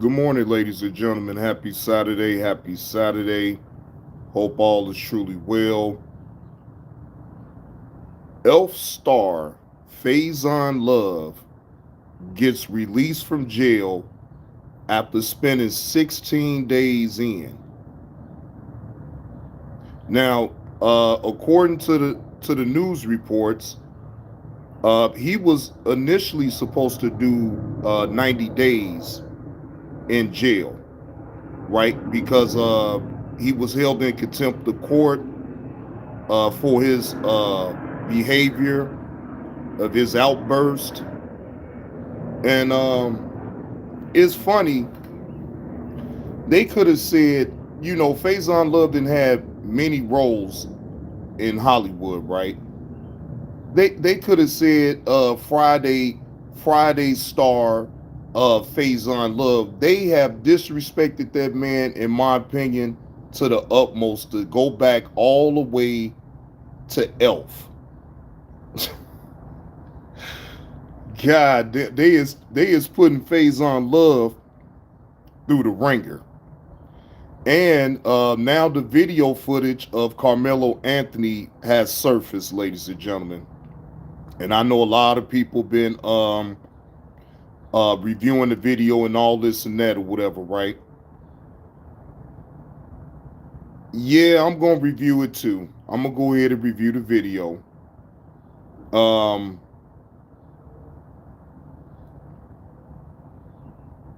Good morning, ladies and gentlemen. Happy Saturday. Happy Saturday. Hope all is truly well. Elf star Faizon Love gets released from jail after spending 16 days in. Now, according to the news reports, he was initially supposed to do 90 days in jail, right? Because he was held in contempt of court for his behavior of his outburst. And it's funny, they could have said, Faison Love didn't have many roles in Hollywood, right? They could have said Friday star Faison Love. They have disrespected that man, in my opinion, to the utmost, to go back all the way to Elf. God, they is putting Faison Love through the ringer. And now the video footage of Carmelo Anthony has surfaced, ladies and gentlemen. And I know a lot of people been reviewing the video and all this and that or whatever, right? Yeah, I'm gonna review it too. I'm gonna go ahead and review the video. Um,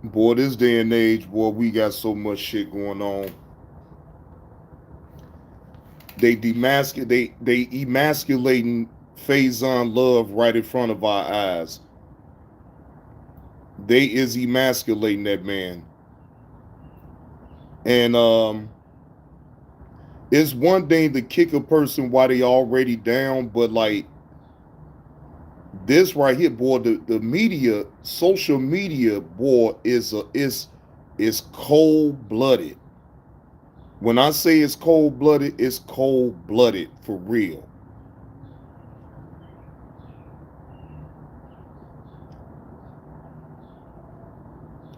Boy, this day and age, boy, we got so much shit going on. They emasculating Faison Love right in front of our eyes. They is emasculating that man. And it's one thing to kick a person while they already down, but like this right here, boy, the media, social media, boy, is cold blooded. When I say it's cold blooded, it's cold blooded for real.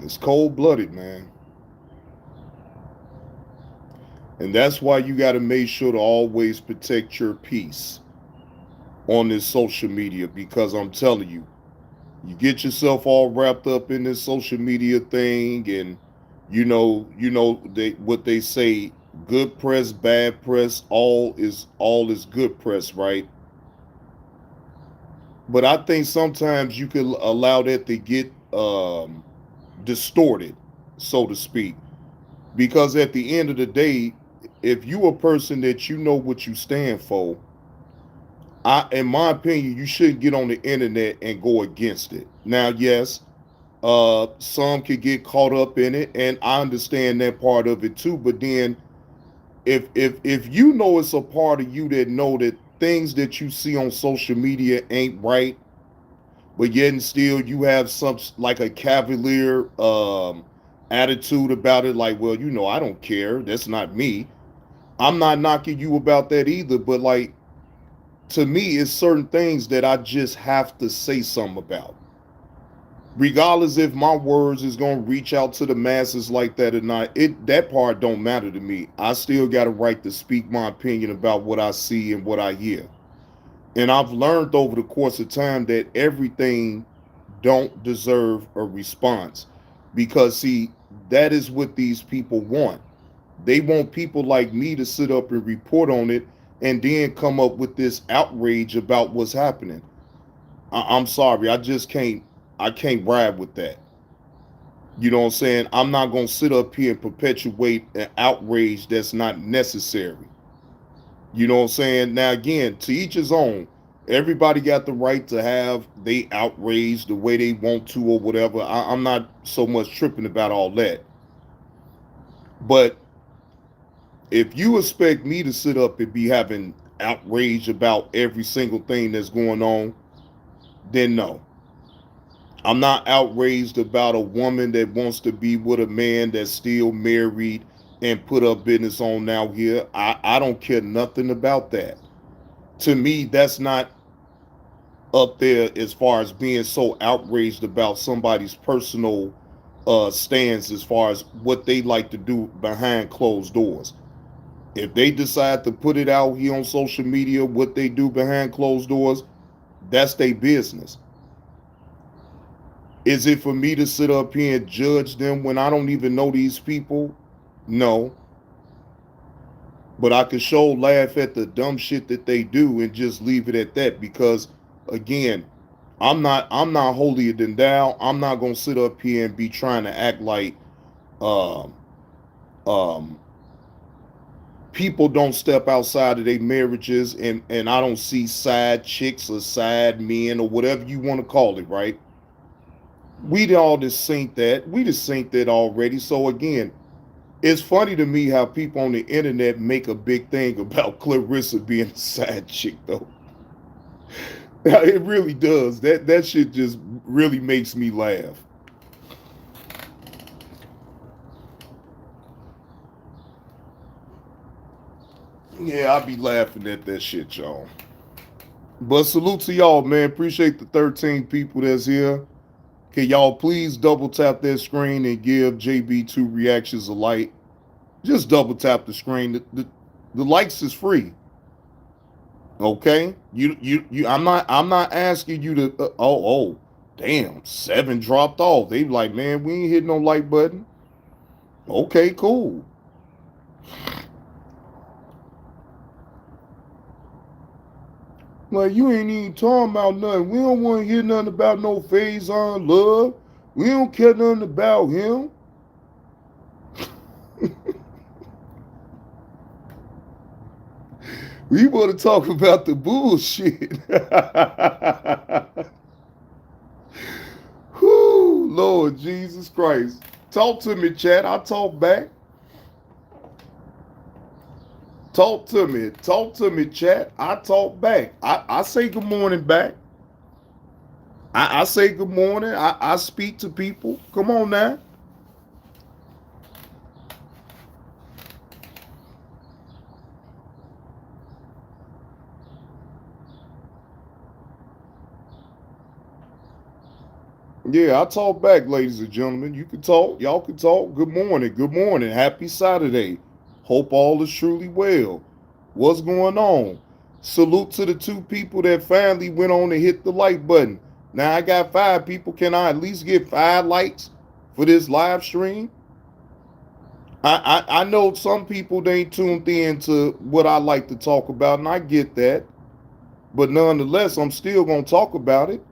It's cold blooded, man. And that's why you got to make sure to always protect your peace on this social media, because I'm telling you, you get yourself all wrapped up in this social media thing, and they what they say, good press, bad press, all is good press, right? But I think sometimes you can allow that to get distorted, so to speak, because at the end of the day, if you a person that you know what you stand for, in my opinion, you shouldn't get on the internet and go against it. Now, yes, some could get caught up in it, and I understand that part of it too. But then, if you know it's a part of you that know that things that you see on social media ain't right, but yet and still you have some like a cavalier attitude about it, like, well, I don't care. That's not me. I'm not knocking you about that either, but like, to me, it's certain things that I just have to say something about, regardless if my words is gonna reach out to the masses like that or not. That part don't matter to me. I still got a right to speak my opinion about what I see and what I hear. And I've learned over the course of time that everything don't deserve a response, because see, that is what these people want. They want people like me to sit up and report on it and then come up with this outrage about what's happening. I'm sorry, I can't ride with that. You know what I'm saying? I'm not gonna sit up here and perpetuate an outrage that's not necessary. You know what I'm saying? Now again, to each his own. Everybody got the right to have they outrage the way they want to or whatever. I'm not so much tripping about all that. But if you expect me to sit up and be having outrage about every single thing that's going on, then no. I'm not outraged about a woman that wants to be with a man that's still married and put her business on now here. I don't care nothing about that. To me, that's not up there as far as being so outraged about somebody's personal stands as far as what they like to do behind closed doors. If they decide to put it out here on social media, what they do behind closed doors, that's their business. Is it for me to sit up here and judge them when I don't even know these people? No. But I could show laugh at the dumb shit that they do and just leave it at that, because again, I'm not holier than thou. I'm not gonna sit up here and be trying to act like um um people don't step outside of their marriages, and I don't see side chicks or side men or whatever you want to call it, right? We all just think that. We just think that already. So again, it's funny to me how people on the internet make a big thing about Clarissa being a side chick, though. It really does. That shit just really makes me laugh. Yeah, I be laughing at that shit, y'all. But salute to y'all, man. Appreciate the 13 people that's here. Can y'all please double tap that screen and give JB2 Reactions a like? Just double tap the screen. The likes is free. Okay? I'm not asking you to damn, 7 dropped off. They like, man, we ain't hit no like button. Okay, cool. Like, you ain't even talking about nothing. We don't want to hear nothing about no Faizon Love. We don't care nothing about him. We want to talk about the bullshit. Whoo, Lord Jesus Christ. Talk to me, chat. I talk back. Talk to me. Talk to me, chat. I talk back. I say good morning back. I say good morning. I speak to people. Come on now. Yeah, I talk back, ladies and gentlemen. You can talk. Y'all can talk. Good morning. Good morning. Happy Saturday. Hope all is truly well. What's going on? Salute to the 2 people that finally went on and hit the like button. Now I got 5 people. Can I at least get 5 likes for this live stream? I know some people they ain't tuned in to what I like to talk about, and I get that. But nonetheless, I'm still gonna talk about it.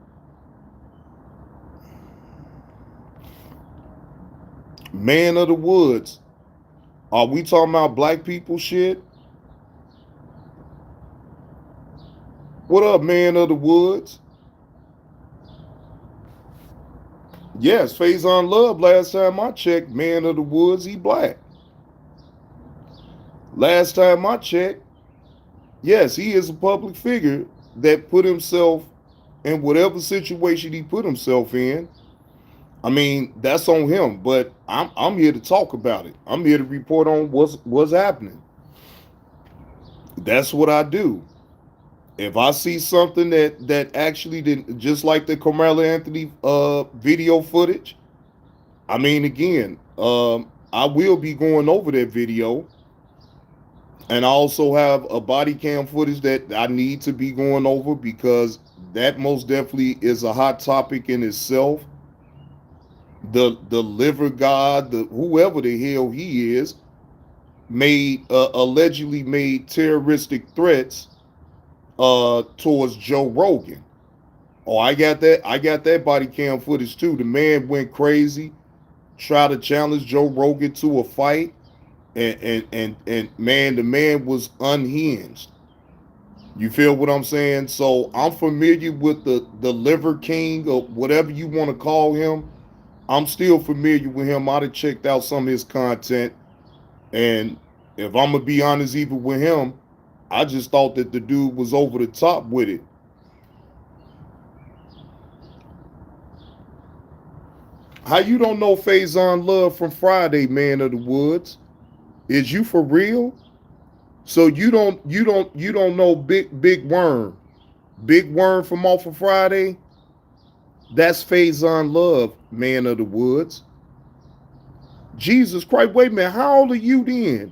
Man of the Woods. Are we talking about black people shit? What up, Man of the Woods? Yes, Faizon Love, last time I checked, Man of the Woods, he black. Last time I checked, yes, he is a public figure that put himself in whatever situation he put himself in. I mean, that's on him, but I'm here to talk about it. I'm here to report on what's happening. That's what I do. If I see something that actually didn't, just like the Carmelo Anthony video footage, I mean, again, I will be going over that video, and I also have a body cam footage that I need to be going over, because that most definitely is a hot topic in itself. The liver god, the whoever the hell he is, allegedly made terroristic threats towards Joe Rogan. Oh, I got that body cam footage too. The man went crazy, tried to challenge Joe Rogan to a fight, and man, the man was unhinged. You feel what I'm saying? So I'm familiar with the liver king, or whatever you want to call him. I'm still familiar with him. I'd have checked out some of his content, and if I'm gonna be honest, even with him, I just thought that the dude was over the top with it. How you don't know Faizon Love from Friday, Man of the Woods? Is you for real? So you don't know Big Worm. Big Worm from off of Friday? That's Faizon Love, Man of the Woods. Jesus Christ, wait a minute, how old are you then?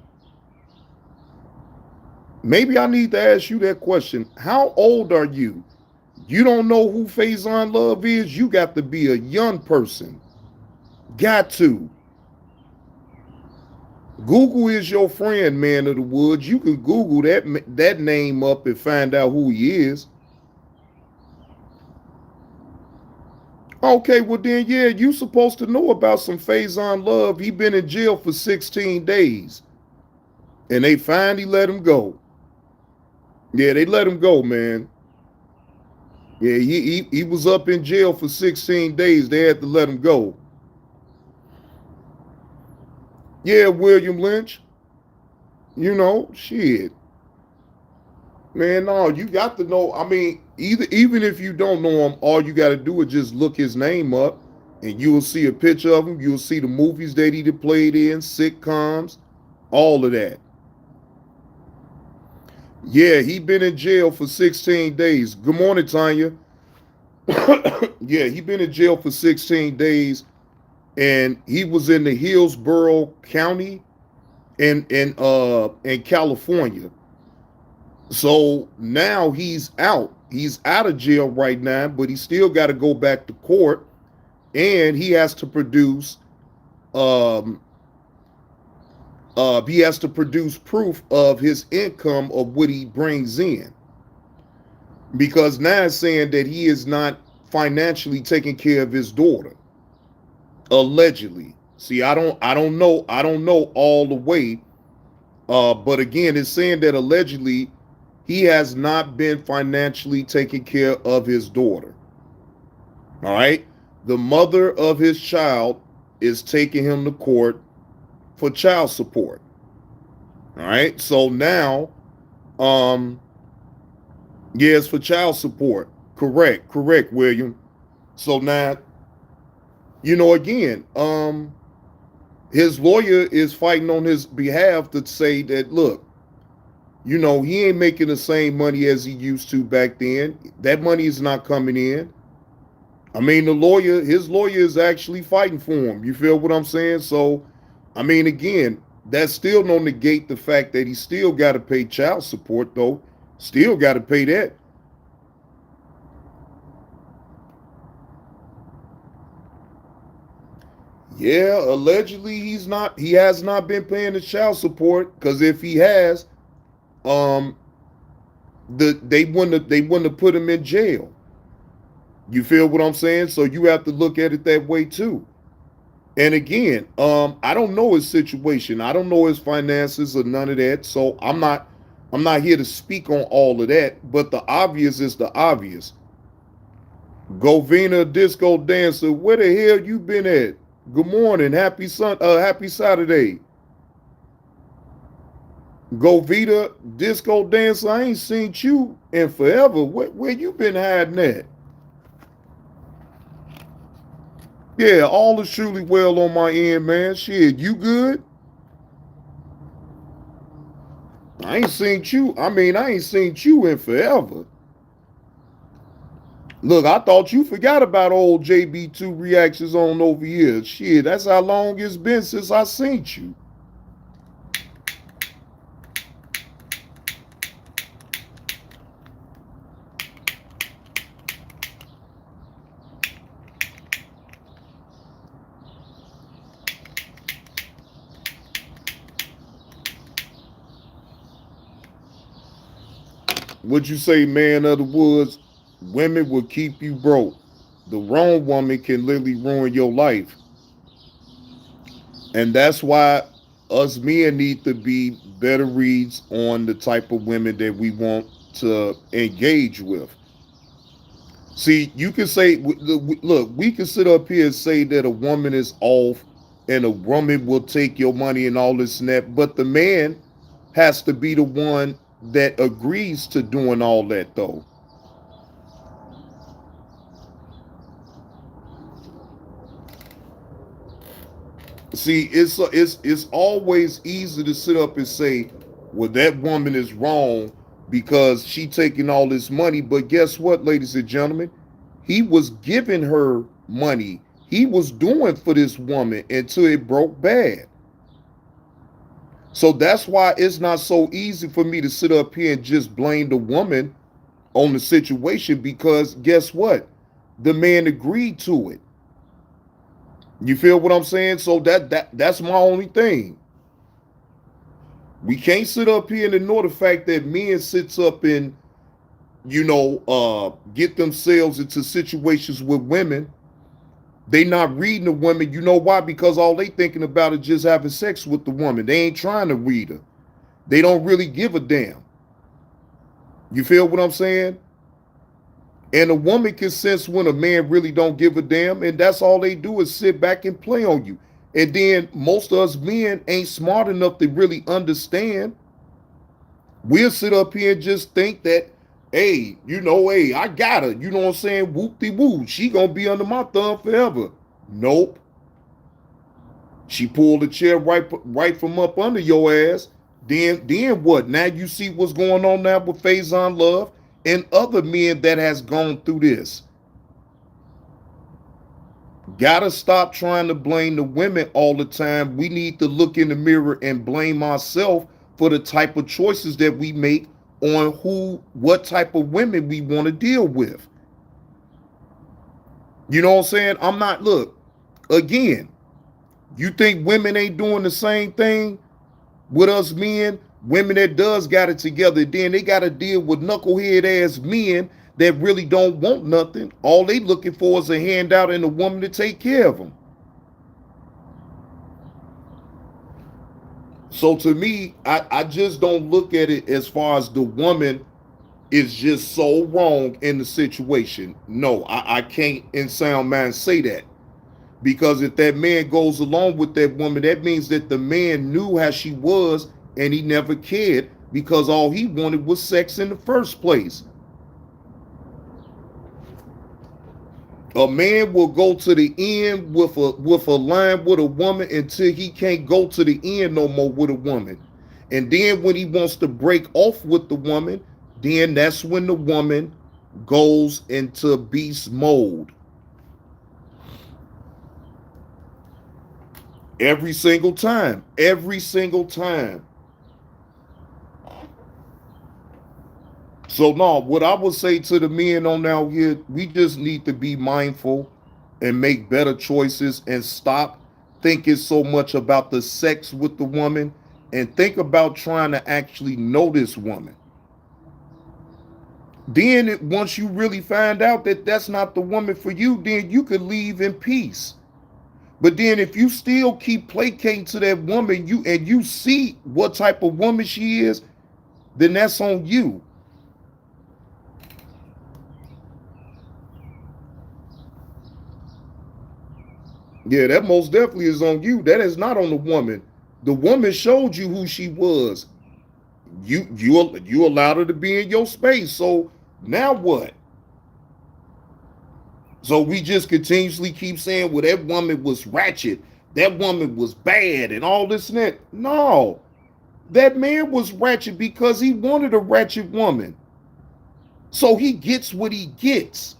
Maybe I need to ask you that question. How old are you? You don't know who Faizon Love is? You got to be a young person. Got to. Google is your friend, man of the woods. You can Google that name up and find out who he is. Okay, well then, yeah, you supposed to know about some Faizon Love. He been in jail for 16 days. And they finally let him go. Yeah, they let him go, man. Yeah, he was up in jail for 16 days. They had to let him go. Yeah, William Lynch. You know, shit. Man, no, you got to know. I mean, even if you don't know him, all you got to do is just look his name up, and you will see a picture of him. You'll see the movies that he played in, sitcoms, all of that. Yeah, he been in jail for 16 days. Good morning, Tanya. Yeah, he been in jail for 16 days, and he was in the Hillsborough County in California. So now he's out. He's out of jail right now, but he still got to go back to court, and he has to produce proof of his income of what he brings in, because now it's saying that he is not financially taking care of his daughter, allegedly. See, I don't know all the way, but again, it's saying that allegedly he has not been financially taking care of his daughter. All right, the mother of his child is taking him to court for child support. All right, so now, yes, for child support. Correct, William. So now, again, his lawyer is fighting on his behalf to say that, look, he ain't making the same money as he used to back then. That money is not coming in. I mean, his lawyer is actually fighting for him. You feel what I'm saying? So, I mean, again, that still don't negate the fact that he still got to pay child support, though. Still got to pay that. Yeah, allegedly he has not been paying the child support, because if he has, they wouldn't have put him in jail. You feel what I'm saying? So you have to look at it that way too. And again, I don't know his situation. I don't know his finances or none of that. So I'm not here to speak on all of that. But the obvious is the obvious. Govina Disco Dancer, where the hell you been at? Good morning. Happy Saturday. Govita Disco Dancer, I ain't seen you in forever. Where you been hiding at? Yeah, all is truly well on my end, man. Shit, you good? I ain't seen you. I ain't seen you in forever. Look, I thought you forgot about old JB2 Reactions on over here. Shit, that's how long it's been since I seen you. Would you say, man of the woods, women will keep you broke? The wrong woman can literally ruin your life. And that's why us men need to be better reads on the type of women that we want to engage with. See, you can say, look, we can sit up here and say that a woman is off and a woman will take your money and all this and that, but the man has to be the one that agrees to doing all that, though. See, it's always easy to sit up and say, well, that woman is wrong because she taking all this money. But guess what, ladies and gentlemen? He was giving her money. he was doing for this woman until it broke bad. So that's why it's not so easy for me to sit up here and just blame the woman on the situation, because guess what? The man agreed to it. You feel what I'm saying? So that's my only thing. We can't sit up here and ignore the fact that men sits up and get themselves into situations with women. They not reading the women. You know why? Because all they thinking about is just having sex with the woman. They ain't trying to read her. They don't really give a damn. You feel what I'm saying? And a woman can sense when a man really don't give a damn, and that's all they do is sit back and play on you. And then most of us men ain't smart enough to really understand. We'll sit up here and just think that, hey, hey, I got her. You know what I'm saying? Whoop-de-woo. She gonna be under my thumb forever. Nope. She pulled the chair right from up under your ass. Then what? Now you see what's going on now with Faizon Love and other men that has gone through this. Gotta stop trying to blame the women all the time. We need to look in the mirror and blame ourselves for the type of choices that we make on what type of women we want to deal with. You know what I'm saying? Look, again, you think women ain't doing the same thing with us men? Women that does got it together, then they got to deal with knucklehead ass men that really don't want nothing. All they looking for is a handout and a woman to take care of them. So to me, I just don't look at it as far as the woman is just so wrong in the situation. No, I can't in sound mind say that. Because if that man goes along with that woman, that means that the man knew how she was and he never cared, because all he wanted was sex in the first place. A man will go to the end with a line with a woman until he can't go to the end no more with a woman. And then when he wants to break off with the woman, then that's when the woman goes into beast mode. Every single time. Every single time. So no, what I would say to the men on out here, we just need to be mindful and make better choices and stop thinking so much about the sex with the woman and think about trying to actually know this woman. Then once you really find out that that's not the woman for you, then you could leave in peace. But then if you still keep placating to that woman, you see what type of woman she is, then that's on you. Yeah, that most definitely is on you. That is not on the woman. The woman showed you who she was. You allowed her to be in your space. So now what? So we just continuously keep saying, well, that woman was ratchet. That woman was bad and all this and that. No, that man was ratchet because he wanted a ratchet woman. So he gets what he gets.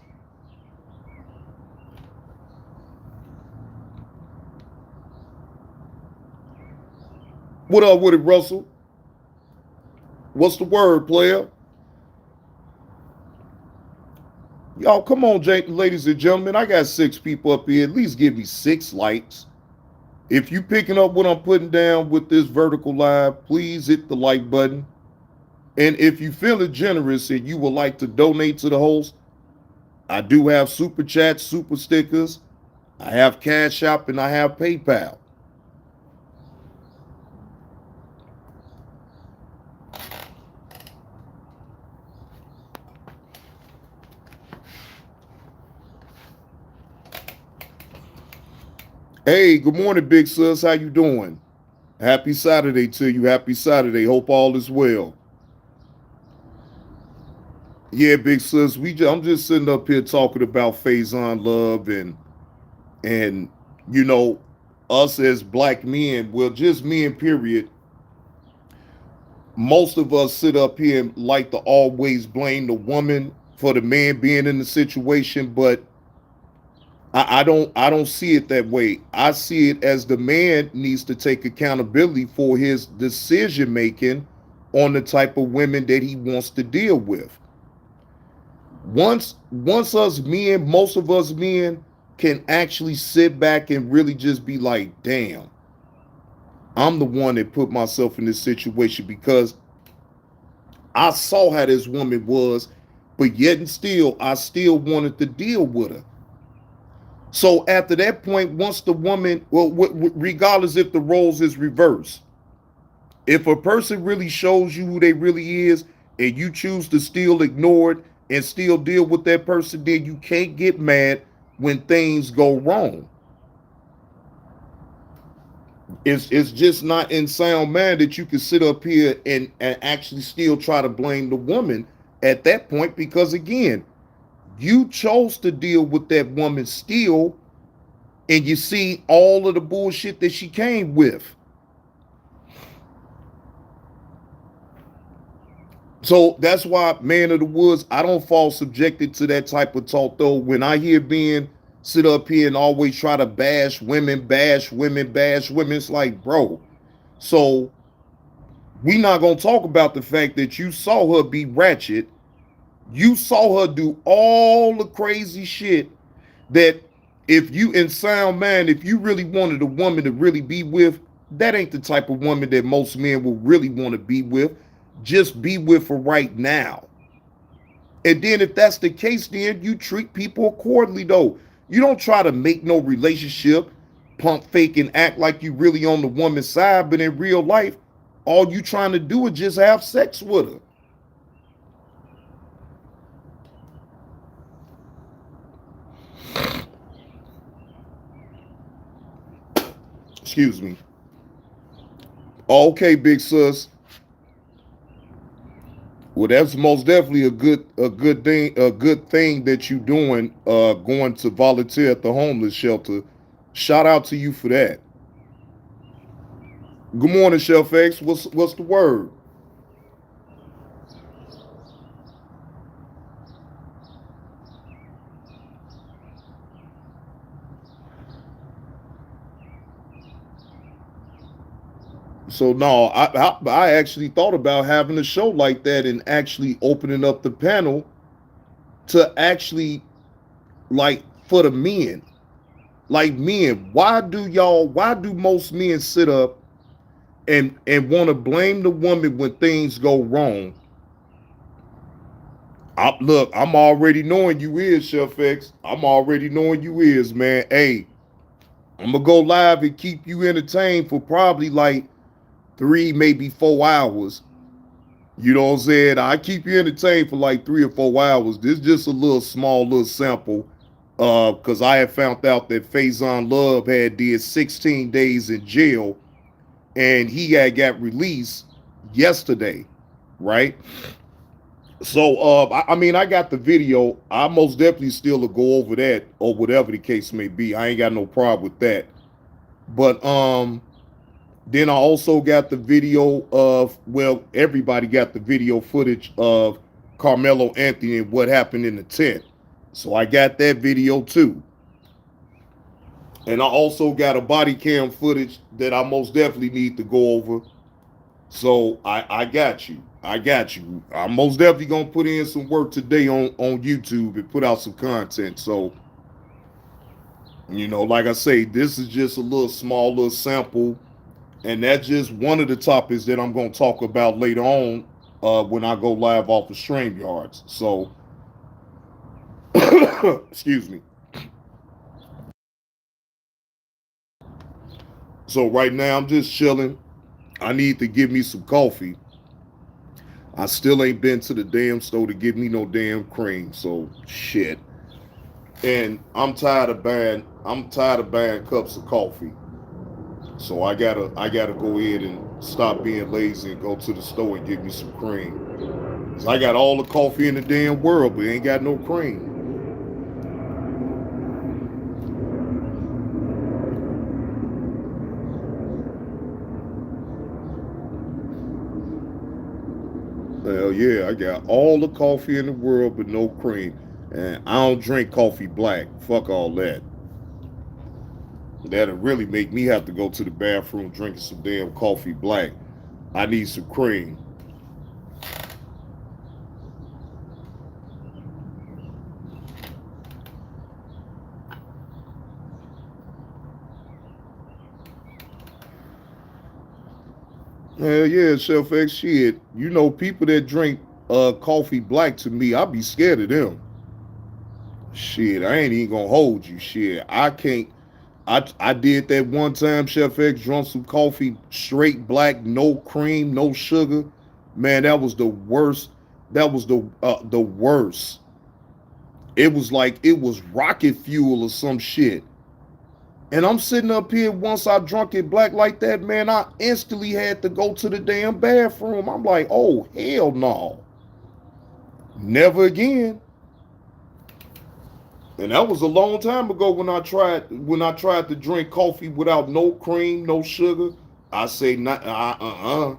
What up with it, Russell? What's the word, player? Y'all, come on, ladies and gentlemen. I got 6 people up here. At least give me 6 likes. If you picking up what I'm putting down with this vertical live, please hit the like button. And if you feeling generous and you would like to donate to the host, I do have super chats, super stickers. I have Cash App and I have PayPal. Hey, good morning, big sis. How you doing? Happy Saturday to you. Happy Saturday. Hope all is well. Yeah, big sis. I'm just sitting up here talking about Faizon Love and us as black men. Well, just men, period. Most of us sit up here and like to always blame the woman for the man being in the situation, but I don't see it that way. I see it as the man needs to take accountability for his decision making on the type of women that he wants to deal with. Once us men, most of us men can actually sit back and really just be like, damn, I'm the one that put myself in this situation because I saw how this woman was, but yet and still I still wanted to deal with her. So after that point, once the woman, well, regardless if the roles is reversed, if a person really shows you who they really is and you choose to still ignore it and still deal with that person, then you can't get mad when things go wrong. It's just not in sound mind that you can sit up here and actually still try to blame the woman at that point because again, you chose to deal with that woman still and you see all of the bullshit that she came with. So that's why, man of the woods, I don't fall subjected to that type of talk though. When I hear being sit up here and always try to bash women, bash women, bash women, it's like, bro, so we not gonna talk about the fact that you saw her be ratchet. You saw her do all the crazy shit that if you in sound mind, if you really wanted a woman to really be with, that ain't the type of woman that most men will really want to be with. Just be with for right now. And then if that's the case, then you treat people accordingly though. You don't try to make no relationship, pump fake and act like you really on the woman's side, but in real life, all you trying to do is just have sex with her. Excuse me. Okay, big sis. Well, that's most definitely a good thing that you doing, going to volunteer at the homeless shelter. Shout out to you for that. Good morning, Chef X. What's the word? So no, I actually thought about having a show like that and actually opening up the panel to actually like for the men. Like men, why do most men sit up and want to blame the woman when things go wrong? Look, I'm already knowing you is, Chef X. I'm already knowing you is, man. Hey, I'm gonna go live and keep you entertained for probably like 3, maybe 4 hours. You know what I'm saying? I keep you entertained for like 3 or 4 hours. This is just a little small little sample. Because I had found out that Faizon Love had did 16 days in jail and he had got released yesterday, right? So I mean I got the video. I most definitely still will go over that or whatever the case may be. I ain't got no problem with that. But then I also got the video of, well, everybody got the video footage of Carmelo Anthony and what happened in the tent. So I got that video too. And I also got a body cam footage that I most definitely need to go over. So I got you. I got you. I'm most definitely gonna put in some work today on YouTube and put out some content. So, like I say, this is just a little small little sample. And that's just one of the topics that I'm gonna talk about later on when I go live off of StreamYards. So excuse me. So right now I'm just chilling. I need to give me some coffee. I still ain't been to the damn store to get me no damn cream. So shit. And I'm tired of buying cups of coffee. So I gotta go ahead and stop being lazy and go to the store and get me some cream. 'Cause I got all the coffee in the damn world, but ain't got no cream. Hell yeah, I got all the coffee in the world but no cream. And I don't drink coffee black. Fuck all that. That'll really make me have to go to the bathroom drinking some damn coffee black. I need some cream. Hell yeah, Chef X shit. You know, people that drink coffee black, to me, I be scared of them. Shit, I ain't even gonna hold you. Shit, I can't. I did that one time, Chef X, drunk some coffee straight black, no cream, no sugar. Man, that was the worst. That was the worst. It was like it was rocket fuel or some shit. And I'm sitting up here, once I drunk it black like that, man, I instantly had to go to the damn bathroom. I'm like, oh hell no. Never again. And that was a long time ago when I tried to drink coffee without no cream, no sugar. I say not I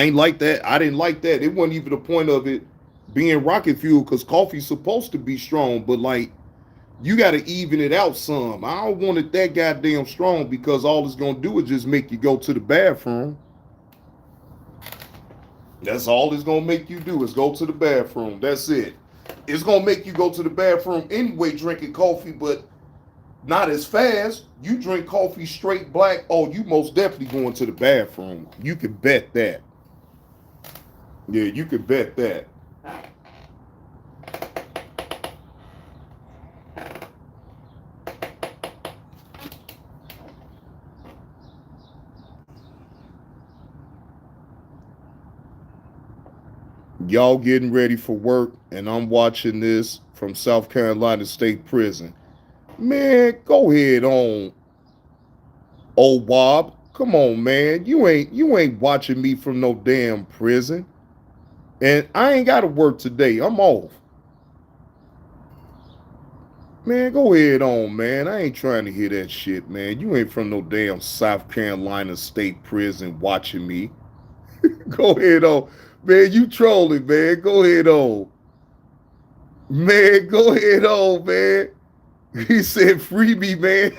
ain't like that. I didn't like that. It wasn't even the point of it being rocket fuel, because coffee's supposed to be strong, but like you got to even it out some. I don't want it that goddamn strong, because all it's gonna do is just make you go to the bathroom. That's all it's gonna make you do is go to the bathroom. That's it. It's gonna make you go to the bathroom anyway, drinking coffee, but not as fast. You drink coffee straight black, oh, you most definitely going to the bathroom. You can bet that. Yeah, you can bet that. Y'all getting ready for work, and I'm watching this from South Carolina State Prison. Man, go ahead on, old Wob. Come on, man. You ain't watching me from no damn prison. And I ain't gotta work today. I'm off. Man, go ahead on, man. I ain't trying to hear that shit, man. You ain't from no damn South Carolina State Prison watching me. Go ahead on. Man, you trolling, man. Go ahead on. Man, go ahead on, man. He said, free me, man.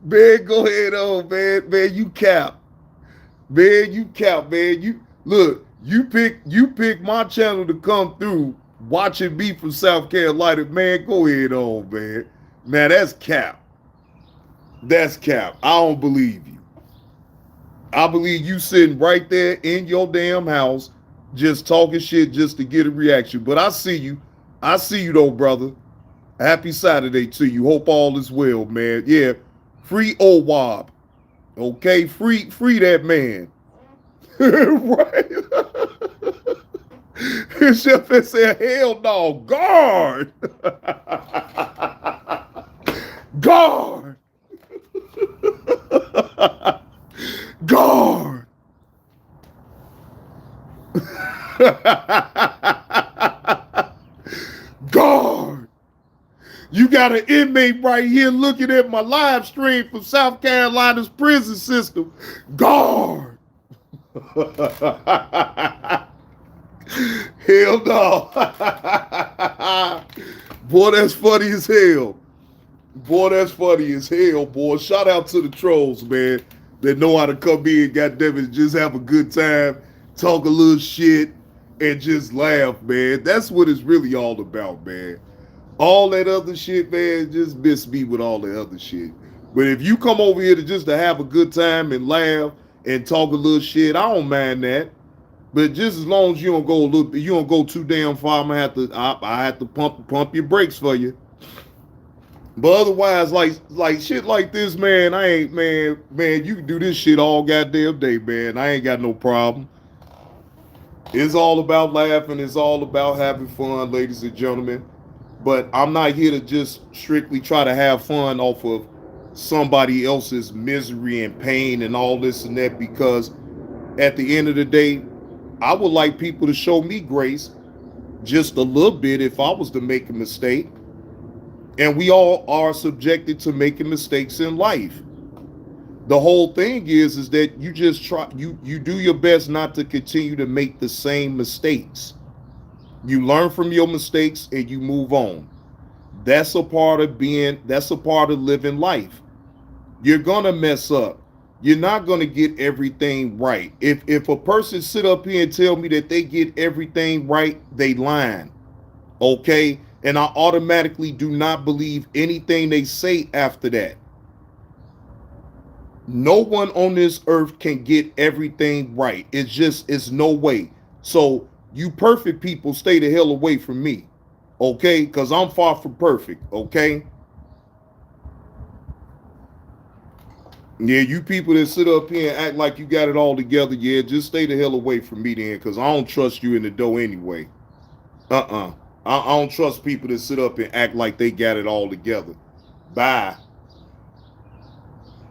Man, go ahead on, man. Man, you cap. Man, you cap, man. You look, you pick my channel to come through watching me from South Carolina. Man, go ahead on, man. Now that's cap. That's cap. I don't believe you. I believe you sitting right there in your damn house just talking shit just to get a reaction. But I see you. I see you though, brother. Happy Saturday to you. Hope all is well, man. Yeah. Free OWAB. Okay, free that man. Right. His chef said, hell no, guard. Guard. Guard. Guard. You got an inmate right here looking at my live stream from South Carolina's prison system. Guard. Hell no. Boy, that's funny as hell. Boy, that's funny as hell, boy. Shout out to the trolls, man, that know how to come in, goddammit, just have a good time, talk a little shit, and just laugh, man. That's what it's really all about, man. All that other shit, man, just miss me with all the other shit. But if you come over here to have a good time and laugh and talk a little shit, I don't mind that. But just as long as you don't go too damn far, I have to pump your brakes for you. But otherwise, like shit like this, man, I ain't, man, you can do this shit all goddamn day, man. I ain't got no problem. It's all about laughing. It's all about having fun, ladies and gentlemen. But I'm not here to just strictly try to have fun off of somebody else's misery and pain and all this and that, because at the end of the day, I would like people to show me grace just a little bit if I was to make a mistake. And we all are subjected to making mistakes in life. The whole thing is that you just you do your best not to continue to make the same mistakes. You learn from your mistakes and you move on. That's a part of living life. You're gonna mess up. You're not gonna get everything right. If a person sit up here and tell me that they get everything right, they lying. Okay? And I automatically do not believe anything they say after that. No one on this earth can get everything right. It's no way. So you perfect people stay the hell away from me. Okay? Because I'm far from perfect. Okay? Yeah, you people that sit up here and act like you got it all together, yeah, just stay the hell away from me then, because I don't trust you in the dough anyway. Uh-uh. I don't trust people that sit up and act like they got it all together. Bye.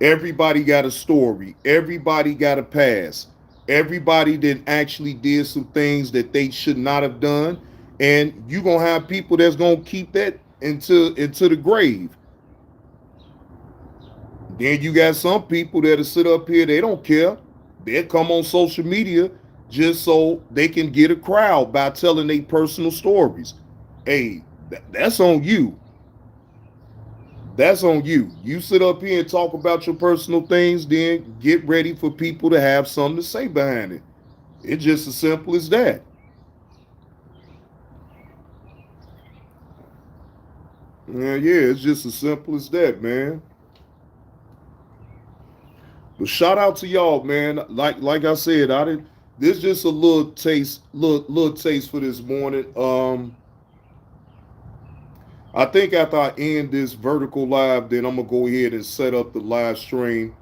Everybody got a story. Everybody got a past. Everybody that actually did some things that they should not have done. And you gonna have people that's gonna keep that into the grave. Then you got some people that'll sit up here, they don't care. They'll come on social media just so they can get a crowd by telling their personal stories. Hey, that's on you. That's on you. You sit up here and talk about your personal things, then get ready for people to have something to say behind it. It's just as simple as that. Yeah, it's just as simple as that, man. But shout out to y'all, man. Like I said, I didn't. This just a little taste, little taste for this morning. I think after I end this vertical live, then I'm gonna go ahead and set up the live stream.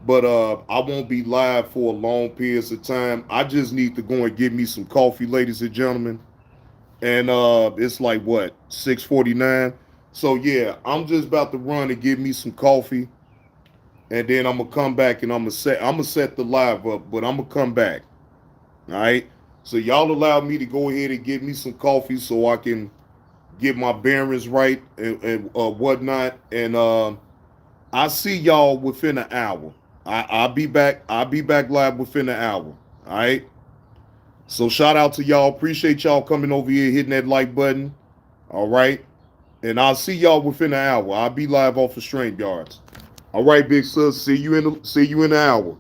But I won't be live for a long periods of time. I just need to go and get me some coffee, ladies and gentlemen. And it's like what 6:49. So yeah, I'm just about to run and get me some coffee, and then I'm gonna come back and I'm gonna set the live up, but I'm gonna come back. All right. So y'all allow me to go ahead and get me some coffee so I can get my bearings right and whatnot. And I see y'all within an hour. I'll be back. I'll be back live within an hour. All right. So shout out to y'all. Appreciate y'all coming over here, hitting that like button. All right. And I'll see y'all within an hour. I'll be live off of StreamYards. All right, big sis. See you in the hour.